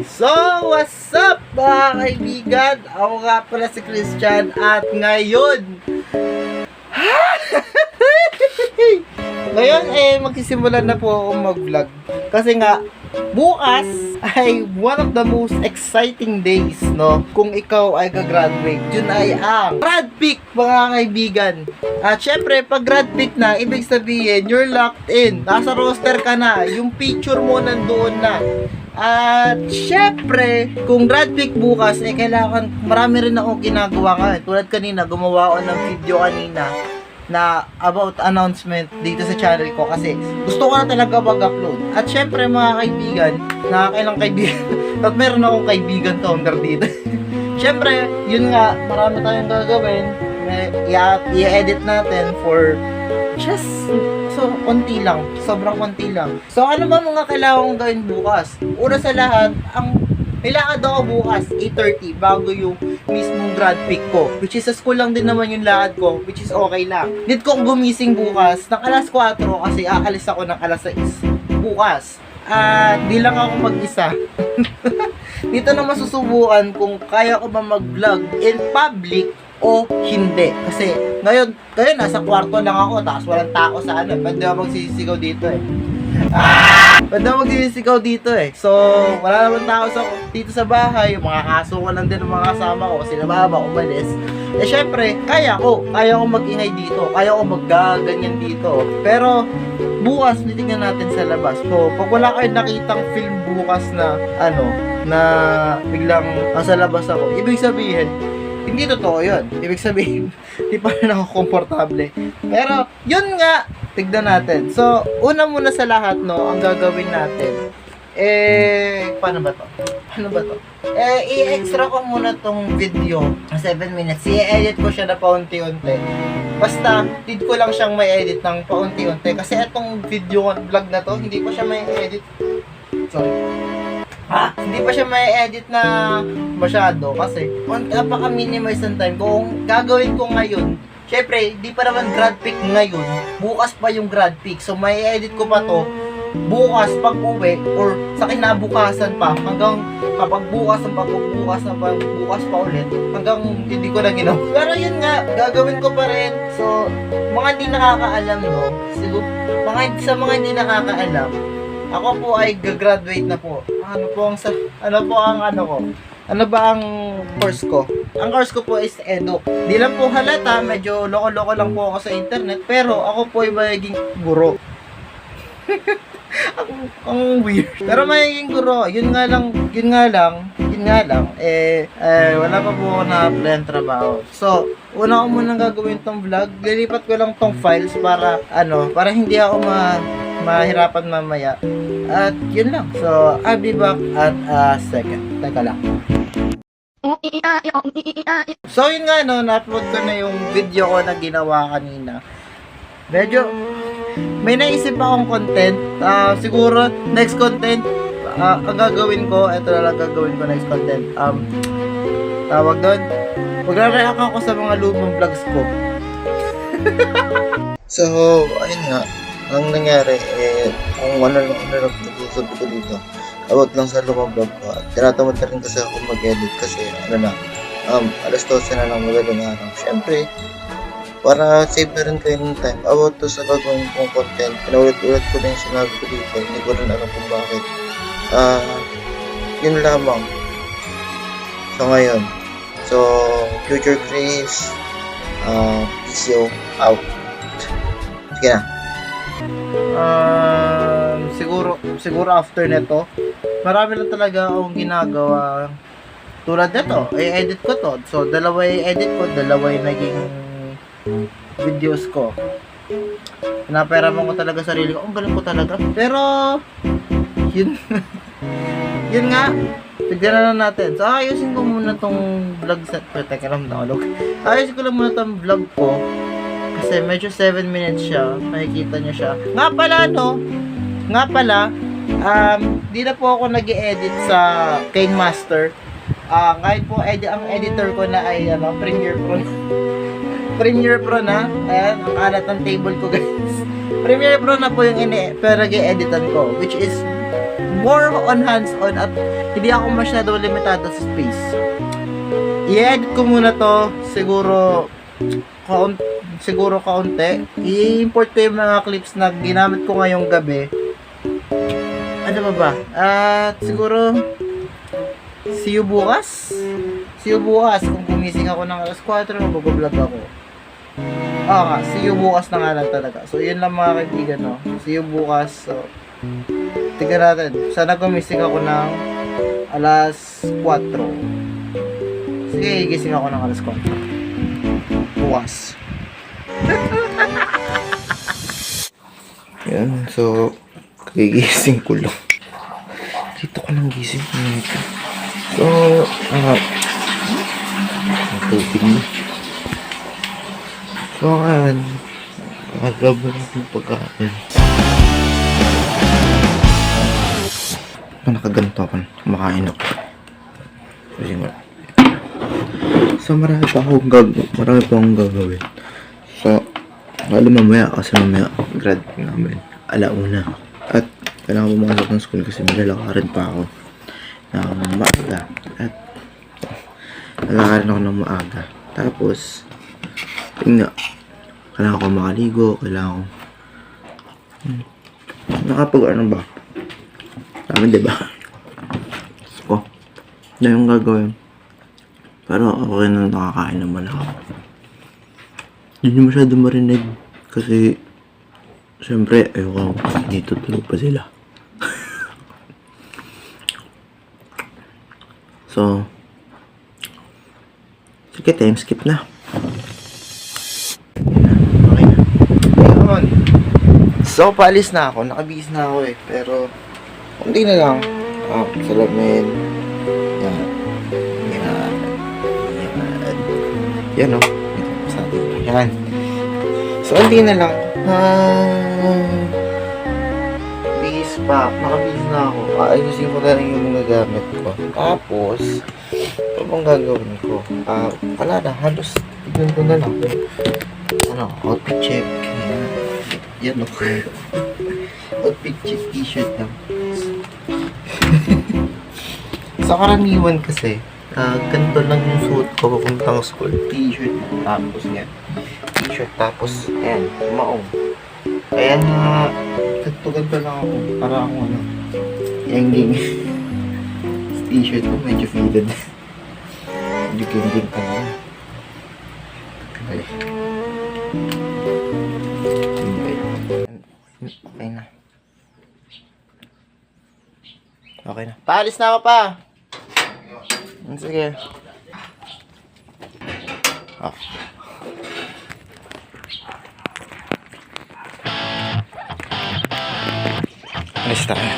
So, what's up mga kaibigan? Ako nga pala si Christian at ngayon magsisimula na po ako mag-vlog. Kasi nga, bukas ay one of the most exciting days, no? Kung ikaw ay gagraduate, yun ay ang grad pick, mga kaibigan. At syempre, pag grad pick na, ibig sabihin, you're locked in. Nasa roster ka na. Yung picture mo nandoon na. At syempre, kung grad pick bukas, kailangan, marami rin akong ginagawa nga. Tulad kanina, gumawa ako ng video kanina na about announcement dito sa channel ko kasi gusto ko na talaga mag-upload. At syempre mga kaibigan, nakakailang kaibigan at meron akong kaibigan founder dito. Syempre, yun nga, marami tayong gagawin. I-edit natin for just konti lang, sobrang konti lang. So ano ba mga kailangan kong gawin bukas? Una sa lahat, may lakad ako bukas, 8:30, bago yung mismong grad pick ko. Which is sa school lang din naman yung lakad ko, which is okay lang. Need kong gumising bukas ng alas 4 kasi aalis ako ng alas 6 bukas. At di lang ako mag-isa. Dito na masusubukan kung kaya ko ba mag-vlog in public o hindi. Kasi ngayon nasa kwarto lang ako, tapos walang tao sa ano. Pwede ako magsisigaw dito eh. Pwede ako magsisigaw dito eh. So, wala naman tao dito sa bahay. Yung mga aso ko lang din ng mga kasama ko. Sila baba, umalis. Eh syempre, kaya ko mag-ingay dito. Kaya ko maggaganyan dito. Pero, bukas, titignan natin sa labas. So, pag wala kayong nakitang film bukas na, na biglang nasa labas ako, ibig sabihin, hindi totoo yun. Ibig sabihin, di pa rin ako komportable. Pero, yun nga, tignan natin. So, una muna sa lahat, no, ang gagawin natin, paano ba to? I-extra ko muna tong video, 7 minutes. I-edit ko siya na paunti-unti. Basta, need ko lang siyang may edit ng paunti-unti. Kasi itong video, vlog na to, hindi ko siya may edit. Hindi pa siya may edit na masyado kasi napaka-minimize ng time. Kung gagawin ko ngayon, syempre, di pa naman grad pick ngayon, bukas pa yung grad pick. So, may edit ko pa to bukas pag uwi or sa kinabukasan pa hanggang kapag bukas pa ulit hanggang hindi ko na ginawa. Pero yun nga, gagawin ko pa rin. So, mga hindi nakakaalam, no? Siguro, sa mga hindi nakakaalam, ako po ay gagraduate na po. Ano ba ang course ko? Ang course ko po is Edu. Di lang po halata, medyo loko-loko lang po ako sa internet, pero ako po ay magiging guro. ang weird. Pero magiging guro, yun nga lang, wala pa po ako na plan trabaho. So, una ko munang gagawin tong vlog, lilipat ko lang tong files para hindi ako mahirapan mamaya. At yun lang. So, I'll be back at a second. Teka lang. So, yun nga, na-upload ko na yung video ko na ginawa kanina. Medyo, may naisip akong content. Siguro, next content, ang gagawin ko, ito na lang gagawin ko next content. Tawag doon, magre-react ako sa mga lumang vlogs ko. So, ayun nga. Ang nangyari, kung ano lang sabi ko dito, about lang sa lumang vlog ko. At tinatamad na rin kasi ako mag-edit kasi, alas 12 na lang magaling araw. Siyempre, para save na rin kayo ng time, about to sa gagawin kong content, pinaulit-ulit ko na yung sinabi ko dito, hindi ko rin alam kung bakit. Yun lamang. So, ngayon. So, Future Chris, PCO, out. Sige na. Siguro after nito, marami lang talaga akong ginagawa tulad nito, i-edit ko to. So, dalawa i-edit ko, dalawa yung naging videos ko. Pinapahirapan ko talaga sarili ko. Ang galing ko talaga. Pero, yun, yun nga, tignan na natin. So, ayusin ko muna tong vlog set. Teka lang, ayusin ko lang muna tong vlog ko. Kasi medyo 7 minutes siya. Makikita nyo siya. Nga pala, di na po ako nag-edit sa KineMaster. Ngayon po, ang editor ko na ay Premiere Pro. Premiere Pro na. Ayan, ang kalat ng table ko, guys. Premiere Pro na po yung nag-editan ko. Which is, more on hands-on at hindi ako masyado limitado sa space. I-edit ko muna to, siguro kaunti. I-import ko yung mga clips na ginamit ko ngayong gabi. Ano ba? At siguro see you bukas. Kung gumising ako ng alas 4, mag-vlog ako. See you bukas na nga lang talaga. So, yun lang mga kaibigan, no? See you bukas. So, tignan natin. Sana gumising ako ng alas 4. Sige, gising ako ng alas 4. Bukas. Yan, so, gigising ko lang. Dito ko nang gising ko nito. So, tubig na. So, ngayon, mag-grab na natin pagkain. Nakaganto ako, kumakain ako. So, marami pa akong gagawin. So, alam mamaya kasi mamaya grad namin. Alauna. At kailangan ko pumasok ng school kasi malalakarin pa ako ng maaga. At lalakarin ako ng maaga. Tapos, yun nga, kailangan ko makaligo, kailangan ko nakapag ano ba? Tama, diba? So, na yung gagawin. Pero okay na nakakain naman ako. Hindi masyado marinig kasi siyempre ayoko dito tulog pa sila. So, sige, time skip na. Okay na. Ayun. So, paalis na ako. Nakabihis na ako eh. Pero, hindi na lang. Salamin. Yan. Yan o. Yan. So, hindi na lang. Bihis pa. Nakabihis na ako. Ayusin ko na rin yung mga gamit ko. Tapos, ano bang gagawin ko? Wala na. Halos, tignan ko na lang. Outfit check. Yan o. Outfit check, t-shirt lang. Sa karaniwan kasi, ganito lang yung suit ko papuntang school. T-shirt tapos yan. T-shirt tapos, ayan, maong. Kaya ganito lang ako. Para ako yang-ging. T-shirt ko medyo faded. Medyo ging-ging pa na. Okay. Okay na. Okay na. Paalis na ako pa. Sige. Alis tayo.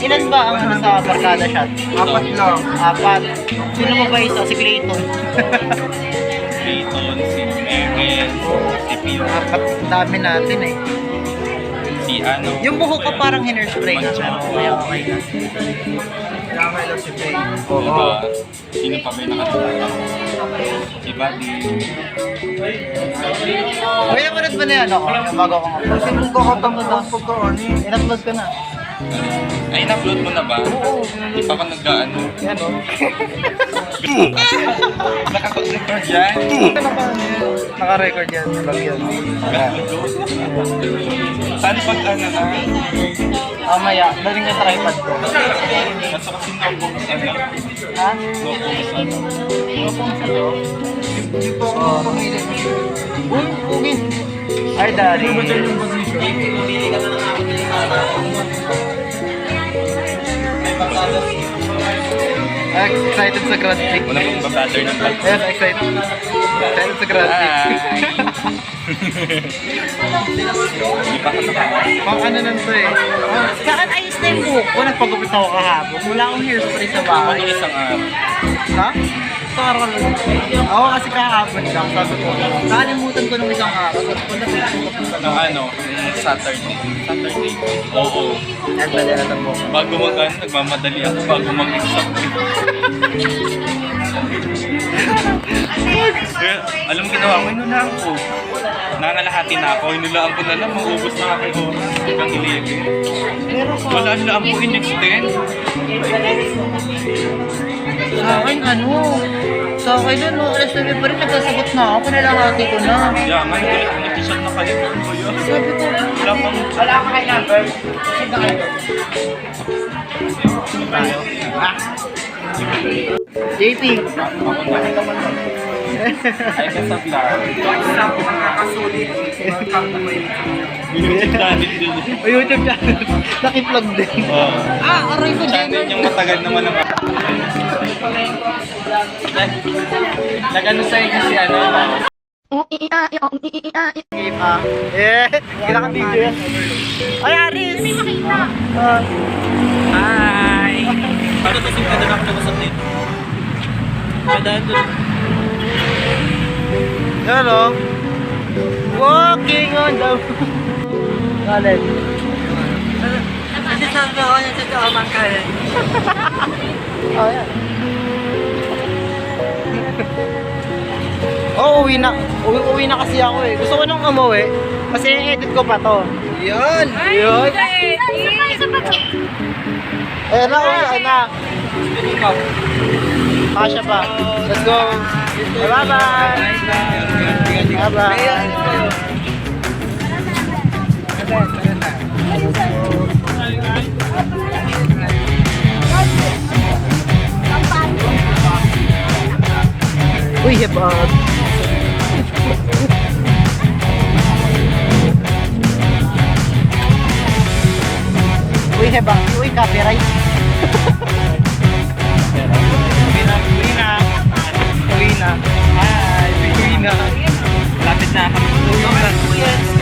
Ilan ba ang nasa barkada shot? 4 lang. 4. Sino mo ba isa? Si Clayton. Clayton, si Eren, si Pio. 4. Dami natin eh. Si ano? Yung buhok ko parang hairspray na pero kaya okay na. Kailangan lang si Faye. Oo. Diba? Sino pa ba yung nakatulala? Si Buddy. Uy, napanood ba na yan ako? Bago ako nga. Kasi kung kakatapos na pagkaan eh. In-upload ka na. Ay, in-upload mo na ba? Oo. Di pa ka nag-ano? Yan o. Nakapag-record yan? Naka-record yan. Vlog yan. Saan pag ano na? Mamaya, daling ka sa tripod ko. Nasa kasi no-focus lang. Ha? No-focus lang. Lupong sa loob. Hindi po ako pumili. Uy, ugin. Ay, dari. Ano ba dyan yung position? Excited sa Grand Prix. Wala pong ba-pattern ng bag. Ayan, excited. Excited sa Grand Prix. Hindi pa ako nakakain. Pang ano nun to eh. Sa akin ayos na yung buhok ko. Nagpagupit ako kahapon. Wala akong hairspray sa bahay. Ano isang araw? Ha? Isang araw lang. Oo, kasi kahapon lang. Sabi ko, nakalimutan ko nung isang araw. Sabi ko, Ng ano? Yung Saturday. Saturday. Oo. ang dali na ng buhok. Bago mag-ano, nagmamadali ako bago mag-exam. Kaya, alam mo ginawa ko, inulaan ko. Nangalahati na ako, inulaan ko na lang, maubos na ako yung oras hanggang 11. Pero sa Wala lang po in-extend. akin, ano? Sa akin nun, no, alas 9 pa rin, nagsasagot na ako. Pinalahati ko na. Kaya nga, hindi ko nag-t-shirt na kayo. Sabi ko, Wala pang... wala ka kayo number. Sige na kayo. JP. Ay, sa vlog. YouTube channel din. O YouTube channel. Naki-vlog din. Aray ko Channel niyang matagal naman ang... Nag-ano sa inyo si ano? Game eh, kailangan video yan. Ay, Aris! Hindi makita. Hi! Paano to simple na ako nag-usap nito? Madaan doon. Hello. Walking on the... Kalen. Kasi sabi ako niya sa tawang kalen. Oh, yan. Oh, uwi na. Uwi na kasi ako eh. Gusto ko nang umuwi. Kasi edit ko pa to. Yun! Yun! Ayan na, uwi na. Kasha pa. Let's go. Bye-bye. Bye-bye. Uy, hebag. Uy, hebag. Uy, copyright. Uwi na. Uwi na. Uwi na. Hi. Uwi na. Lapit na kami. Yes.